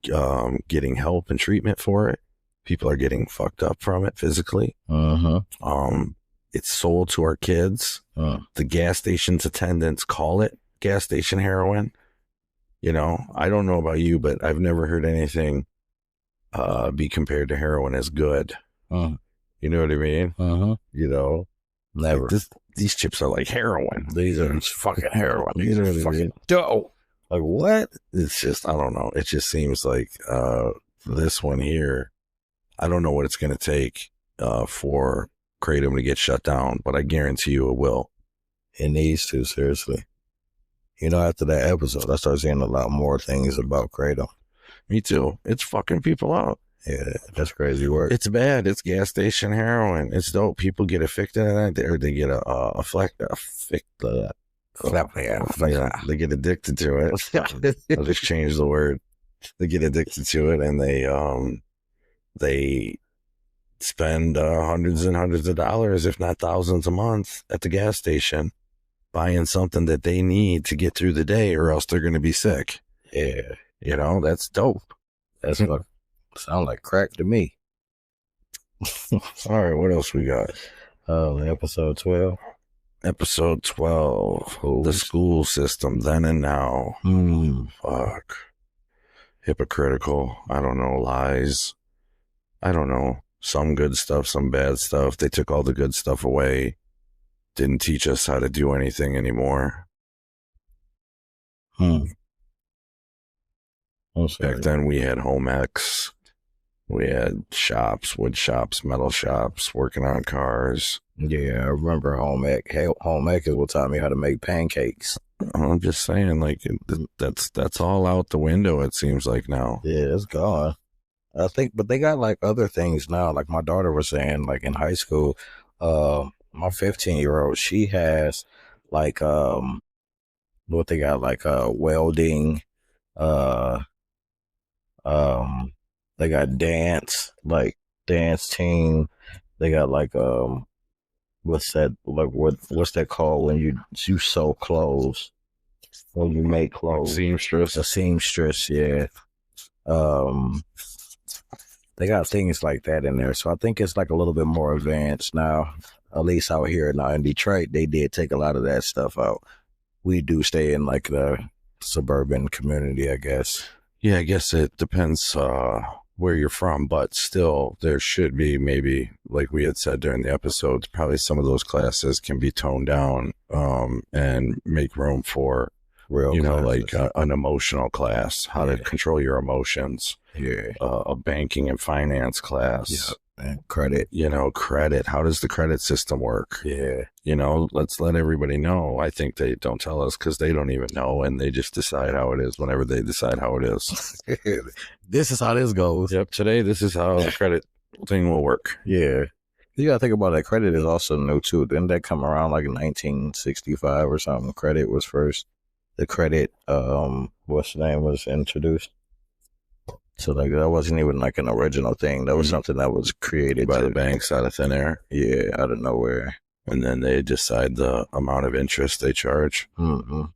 getting help and treatment for it. People are getting fucked up from it physically. It's sold to our kids. The gas station's attendants call it gas station heroin. I don't know about you, but I've never heard anything be compared to heroin as good. You know what I mean? Never. These chips are like heroin. These are fucking heroin. These are fucking dope. Like what? It's just, I don't know. It just seems like this one here, I don't know what it's going to take for Kratom to get shut down, but I guarantee you it will. It needs to, seriously. After that episode, I started seeing a lot more things about Kratom. Me too. It's fucking people out. Yeah, that's crazy work. It's bad. It's gas station heroin. It's dope. People get affected in that, or they get they get addicted to it. I'll just change the word. They get addicted to it, and they spend hundreds and hundreds of dollars, if not thousands a month at the gas station buying something that they need to get through the day, or else they're going to be sick. Yeah, You know, that's dope. that's what sound like crack to me. All right, what else we got? Episode 12. Episode 12, the school system then and now. Fuck. Hypocritical. I don't know. Lies. I don't know. Some good stuff, some bad stuff. They took all the good stuff away. Didn't teach us how to do anything anymore. Back then we had home ecs. We had shops, wood shops, metal shops, working on cars. Yeah, I remember home ec. Home ec is what taught me how to make pancakes. I'm just saying, like, that's all out the window, it seems like now. Yeah, it's gone. I think, but they got like other things now. Like my daughter was saying, like in high school, my 15-year-old, she has like what they got, like welding, they got dance, like dance team. They got like what's that, like what's that called when you sew clothes, when you make clothes? Seamstress. A seamstress, yeah. They got things like that in there, so I think it's like a little bit more advanced now. At least out here now in Detroit, they did take a lot of that stuff out. We do stay in like the suburban community, I guess. Yeah, I guess it depends where you're from, but still there should be, maybe like we had said during the episodes, probably some of those classes can be toned down and make room for Real you know, classes. like an emotional class, how to control your emotions. Yeah. A banking and finance class. Yeah. And credit. You know, credit. How does the credit system work? Yeah. You know, let's let everybody know. I think they don't tell us because they don't even know, and they just decide how it is whenever they decide how it is. This is how this goes. Yep. Today, this is how the credit thing will work. Yeah. You gotta think about that. Credit is also new too. Didn't that come around like in 1965 or something? Credit was first. The credit, what's the name, was introduced. So like that wasn't even like an original thing. That was something that was created By the banks out of thin air. Yeah, out of nowhere. And then they decide the amount of interest they charge. Mm-hmm.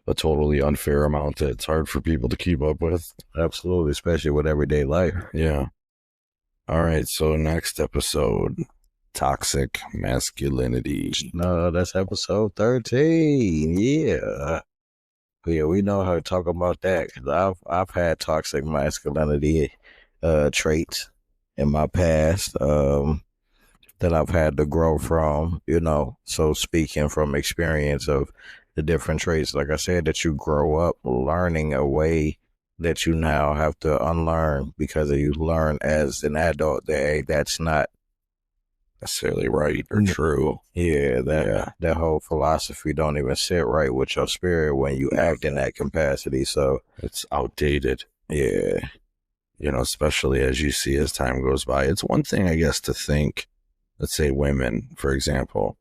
A totally unfair amount that it's hard for people to keep up with. Absolutely, especially with everyday life. Yeah. All right, so next episode, toxic masculinity. No, that's episode 13. Yeah. Yeah, we know how to talk about that because I've had toxic masculinity traits in my past that I've had to grow from, you know. So speaking from experience of the different traits, like I said, that you grow up learning a way that you now have to unlearn because you learn as an adult that, hey, that's not necessarily right or true. Yeah, that whole philosophy don't even sit right with your spirit when you act in that capacity. So it's outdated. Yeah. You know, especially as you see as time goes by. It's one thing, I guess, to think, let's say women, for example,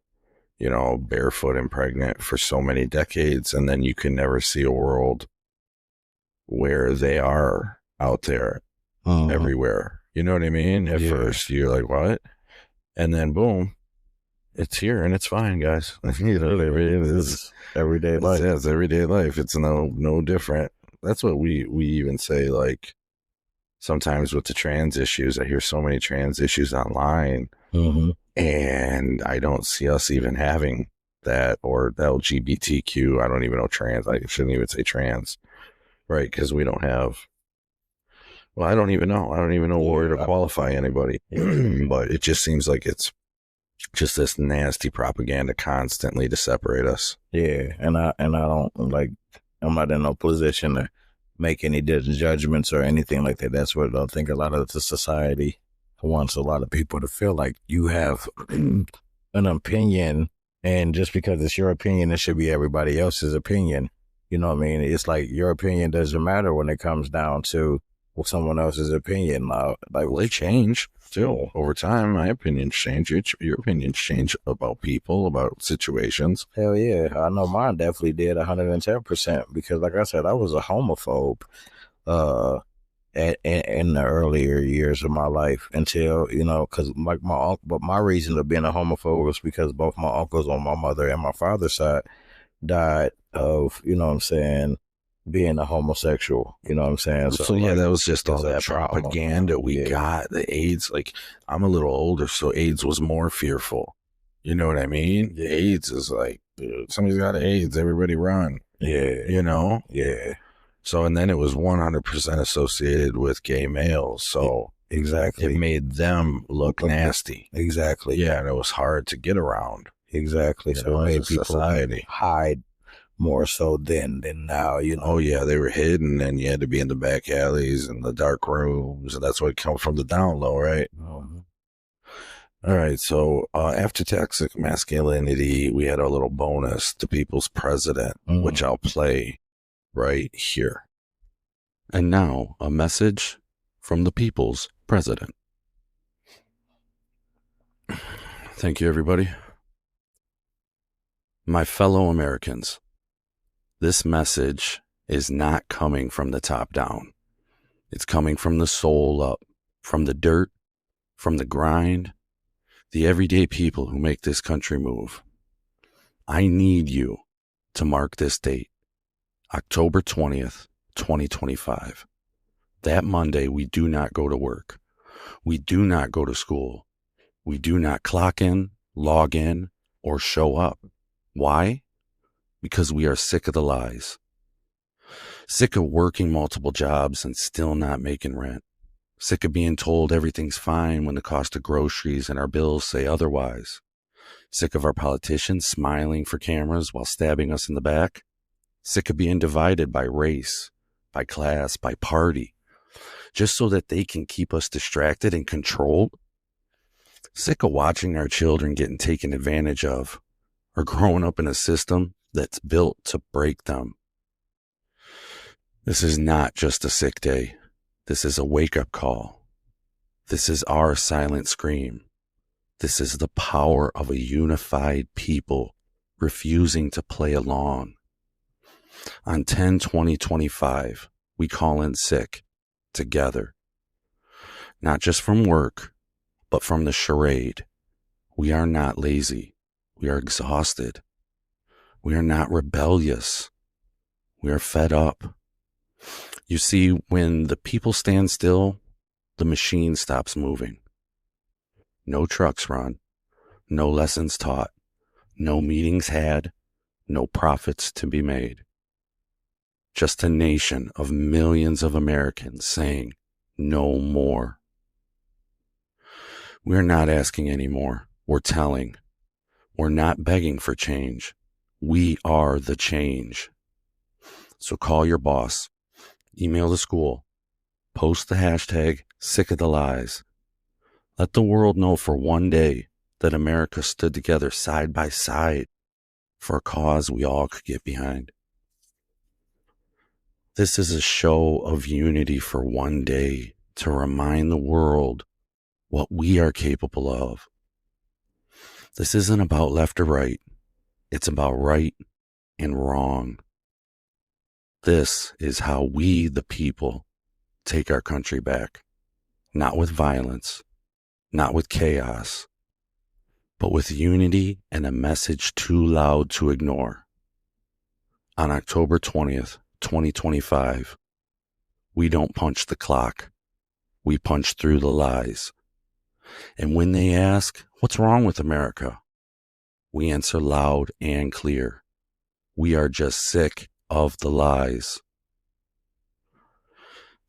you know, barefoot and pregnant for so many decades, and then you can never see a world where they are out there everywhere. You know what I mean? At first, you're like, what? And then boom, it's here and it's fine, guys. You know, it is everyday life. It's everyday life. It's no different. That's what we even say, like, sometimes with the trans issues. I hear so many trans issues online, and I don't see us even having that, or the LGBTQ. I don't even know trans. I shouldn't even say trans, right? Because we don't have. Well, I don't even know. I don't even know where to qualify anybody. But it just seems like it's just this nasty propaganda constantly to separate us. Yeah, and I don't, like, I'm not in no position to make any judgments or anything like that. That's what I think a lot of the society wants a lot of people to feel like you have an opinion, and just because it's your opinion, it should be everybody else's opinion. You know what I mean? It's like your opinion doesn't matter when it comes down to with someone else's opinion. Like, Well, they change still over time. My opinions change. Your opinions change about people, about situations. hell yeah, I know mine definitely did 110% because, like I said, I was a homophobe in the earlier years of my life until, because like but my reason of being a homophobe was because both my uncles on my mother and my father's side died of, what I'm saying, being a homosexual, you know what I'm saying? So yeah, like, that was just all it's that trauma. propaganda we Yeah. got. The AIDS, like I'm a little older, so AIDS was more fearful. You know what I mean? The AIDS is like, somebody's got AIDS, everybody run. Yeah. You know? Yeah. So, and then it was 100% associated with gay males. So Exactly. it made them look nasty. Exactly. Yeah, and it was hard to get around. Exactly. You So know, it made as a people society. hide more so then than now, Oh yeah, they were hidden, and you had to be in the back alleys and the dark rooms, and that's what comes from the down low, right? All right, so after toxic masculinity, we had our little bonus, the people's president, which I'll play right here. And now, a message from the people's president. Thank you, everybody. My fellow Americans, this message is not coming from the top down. It's coming from the soul up, from the dirt, from the grind, the everyday people who make this country move. I need you to mark this date, October 20th, 2025. That Monday, we do not go to work. We do not go to school. We do not clock in, log in, or show up. Why? Because we are sick of the lies. Sick of working multiple jobs and still not making rent. Sick of being told everything's fine when the cost of groceries and our bills say otherwise. Sick of our politicians smiling for cameras while stabbing us in the back. Sick of being divided by race, by class, by party, just so that they can keep us distracted and controlled. Sick of watching our children getting taken advantage of or growing up in a system that's built to break them. This is not just a sick day. This is a wake-up call. This is our silent scream. This is the power of a unified people refusing to play along. On 10/20/25, we call in sick together. Not just from work, but from the charade. We are not lazy. We are exhausted. We are not rebellious. We are fed up. You see, when the people stand still, the machine stops moving. No trucks run, no lessons taught, no meetings had, no profits to be made. Just a nation of millions of Americans saying, no more. We're not asking anymore. We're telling. We're not begging for change. We are the change. So call your boss, email the school, post the hashtag sick of the lies. Let the world know for one day that America stood together side by side for a cause we all could get behind. This is a show of unity for one day to remind the world what we are capable of. This isn't about left or right. It's about right and wrong. This is how we, the people, take our country back. Not with violence, not with chaos, but with unity and a message too loud to ignore. On October 20th, 2025, we don't punch the clock. We punch through the lies. And when they ask, what's wrong with America? We answer loud and clear. We are just sick of the lies.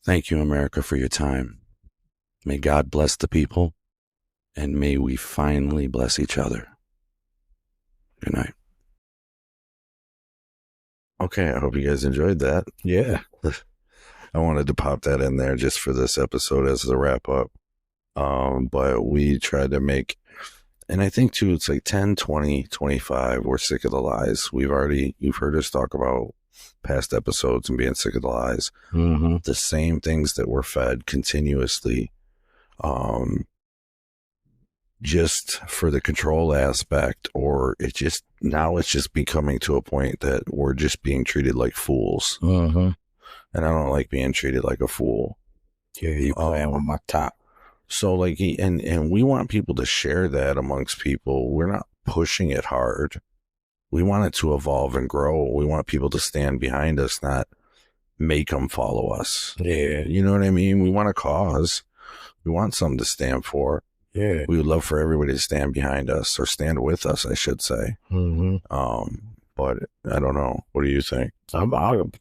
Thank you, America, for your time. May God bless the people, and may we finally bless each other. Good night. Okay, I hope you guys enjoyed that. Yeah. I wanted to pop that in there just for this episode as a wrap up. But we tried to make, and I think too, it's like 10, 20, 25. We're sick of the lies. You've heard us talk about past episodes and being sick of the lies. Mm-hmm. The same things that were fed continuously, just for the control aspect, or now it's just becoming to a point that we're just being treated like fools. Mm-hmm. And I don't like being treated like a fool. Yeah, you playing with my top. So like, and we want people to share that amongst people. We're not pushing it hard. We want it to evolve and grow. We want people to stand behind us, not make them follow us. Yeah. You know what I mean? We want a cause. We want something to stand for. Yeah. We would love for everybody to stand behind us, or stand with us, I should say. Mm-hmm. But I don't know. What do you think? I'm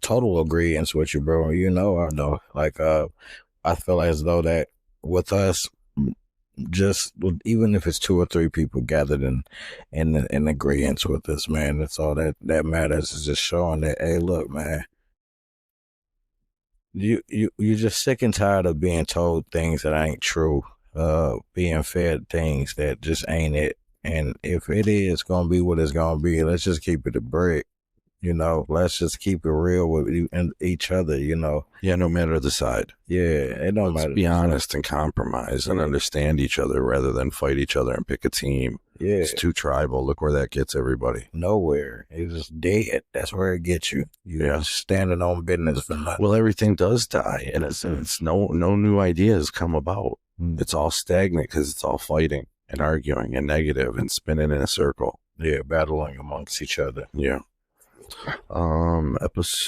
total agreement with you, bro. You know, I know. Like, I feel as though that with us, just even if it's 2 or 3 people gathered in agreement with this, man, that's all that matters, is just showing that, hey, look, man, you're just sick and tired of being told things that ain't true, being fed things that just ain't it. And if it is gonna be what it's gonna be, let's just keep it a brick. You know, let's just keep it real with each other, you know. Yeah, no matter the side. Yeah, it don't matter. Let's be honest and compromise and understand each other rather than fight each other and pick a team. Yeah. It's too tribal. Look where that gets everybody. Nowhere. It's just dead. That's where it gets you. You're Yeah. just standing on business for nothing. Well, everything does die, and it's no new ideas come about. Mm. It's all stagnant because it's all fighting and arguing and negative and spinning in a circle. Yeah, battling amongst each other. Yeah.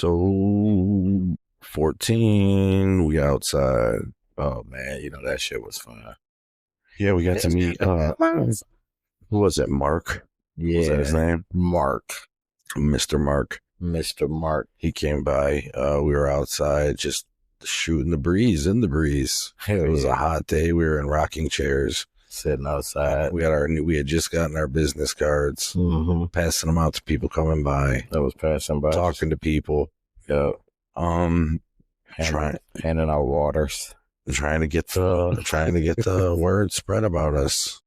Episode 14, we outside. Oh man, you know that shit was fun. Yeah, we got to meet who was it? Mark? Yeah, Was that his name? Mark. Mr. Mark. Mr. Mark. He came by. We were outside just shooting the breeze, in the breeze. Hell It was yeah. a hot day. We were in rocking chairs. Sitting outside. We had just gotten our business cards, Mm-hmm. passing them out to people coming by, That was passing by. talking to people. Yeah. Handing Handing out waters. to get the word spread about us.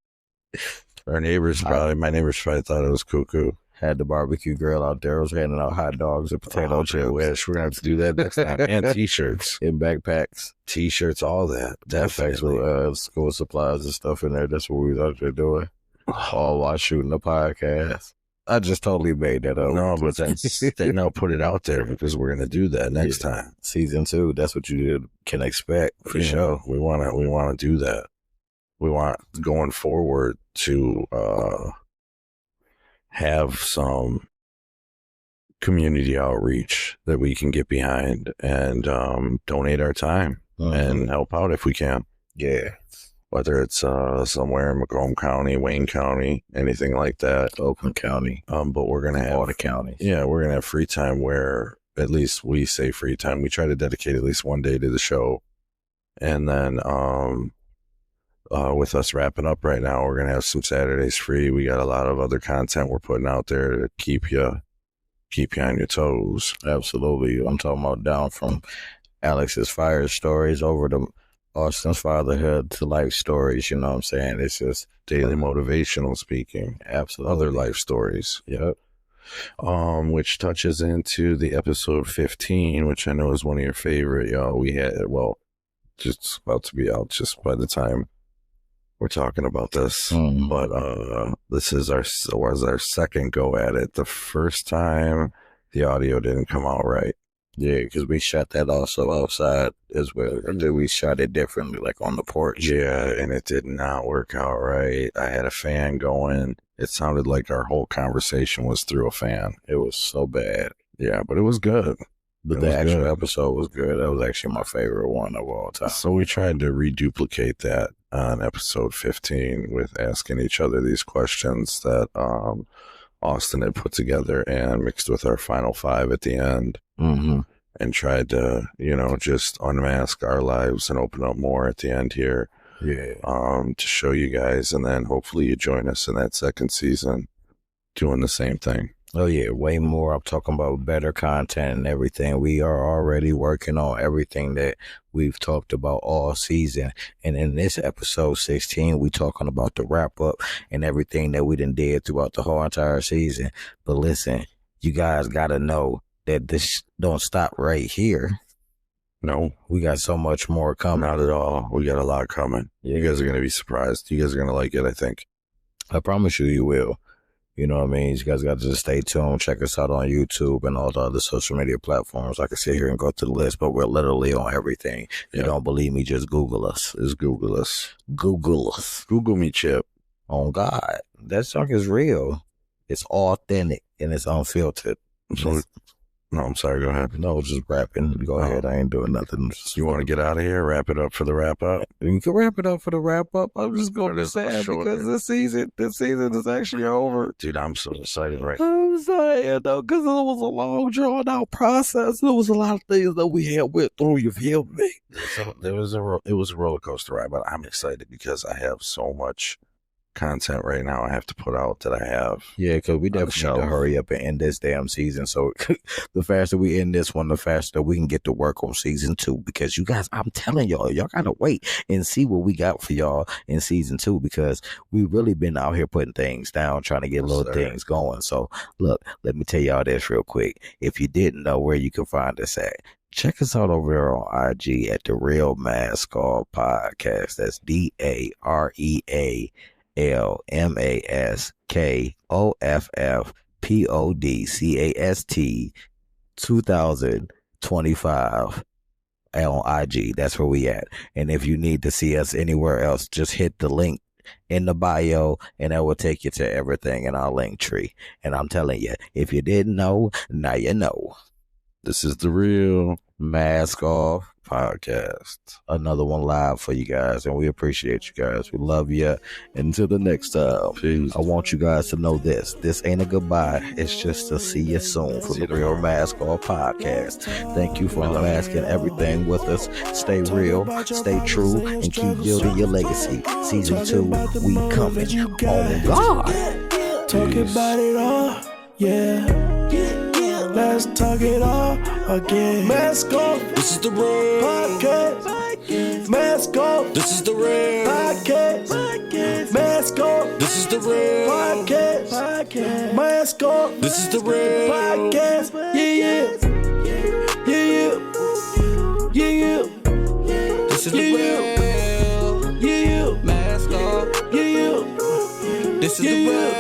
My neighbors probably thought it was cuckoo. Had the barbecue grill out there. Was handing out hot dogs and potato chips. Wish we're gonna have to do that next time. And t-shirts, In backpacks. all that. Definitely. School supplies and stuff in there. That's what we was out there doing. All while shooting the podcast. I just totally made that up. No, but they now put it out there because we're gonna do that next time. Season 2, that's what you can expect for Yeah, sure. We wanna do that. We want going forward to have some community outreach that we can get behind and donate our time and help out if we can. Yeah. Whether it's somewhere in Macomb County, Wayne County, anything like that. Oakland County. But we're gonna have All the counties. Yeah, we're gonna have free time where at least we say free time. We try to dedicate at least one day to the show. And then with us wrapping up right now, we're gonna have some Saturdays free. We got a lot of other content we're putting out there to keep you on your toes. Absolutely. I'm talking about down from Alex's fire stories over to Austin's fatherhood to life stories. You know what I'm saying? It's just Daily motivational speaking, absolutely other life stories. Yep. Which touches into the episode 15, which I know is one of your favorite, y'all. We had, just about to be out just by the time we're talking about this. Mhm. But this was our second go at it. The first time the audio didn't come out right. Yeah, because we shot that also outside as well. And then we shot it differently, like on the porch. Yeah, and it did not work out right. I had a fan going. It sounded like our whole conversation was through a fan. It was so bad. Yeah, but it was good. But It the was actual good. episode was good. That was actually my favorite one of all time. So we tried to reduplicate that on episode 15 with asking each other these questions that Austin had put together and mixed with our final 5 at the end, Mm-hmm. and tried to, just unmask our lives and open up more at the end here, Yeah. to show you guys. And then hopefully you join us in that second season doing the same thing. Oh, yeah, way more. I'm talking about better content and everything. We are already working on everything that we've talked about all season. And in this episode 16, we talking about the wrap up and everything that we done did throughout the whole entire season. But listen, you guys got to know that this don't stop right here. No, We got so much more coming. not at all. We got a lot coming. You guys are going to be surprised. You guys are going to like it, I think. I promise you will. You know what I mean? You guys got to just stay tuned. Check us out on YouTube and all the other social media platforms. I can sit here and go through the list, but we're literally on everything. If you don't believe me, just Google us. Just Google us. Google us. Google me, Chip. On God. That song is real. It's authentic and it's unfiltered. No, I'm sorry. Go ahead. No, just rapping. Go ahead. I ain't doing nothing. You want to get out of here? Wrap it up for the wrap up? We can wrap it up for the wrap up. I'm just going to say Sure. because this season is actually over. Dude, I'm so excited right I'm saying though, because it was a long, drawn out process. There was a lot of things that we had went through. You feel me? So it was a roller coaster ride, but I'm excited because I have so much content right now I have to put out that I have. Yeah, because we the definitely need to shelf. hurry up and end this damn season. So the faster we end this one, the faster we can get to work on season 2. Because you guys, I'm telling y'all gotta wait and see what we got for y'all in season 2. Because we really been out here putting things down, trying to get Yes, little sir. things going. So look, let me tell y'all this real quick. If you didn't know where you can find us at, check us out over there on IG at the Real Mask Off Podcast. That's DAREALMASKOFFPODCAST 2025 on IG. That's where we at. And if you need to see us anywhere else, just hit the link in the bio and that will take you to everything in our link tree. And I'm telling you, if you didn't know, now you know. This is the Real Mask Off Podcast. Another one live for you guys, and we appreciate you guys. We love you. Until the next time, Peace. I want you guys to know this. This ain't a goodbye. It's just to see you soon for the Real Mask Off Podcast. Thank you for unmasking everything with us. Stay real, stay true, and keep building your legacy. Season 2, we coming. On God. Talk about it all, yeah. Let's talk it all again. Mask Off. This is the real Podcast. Mask Off. This is the real Podcast. Mask Off. This is the real Podcast. Mask Off. This is the real Podcast. Yeah. This is the real Yeah. Mask Off. Yeah. This is the real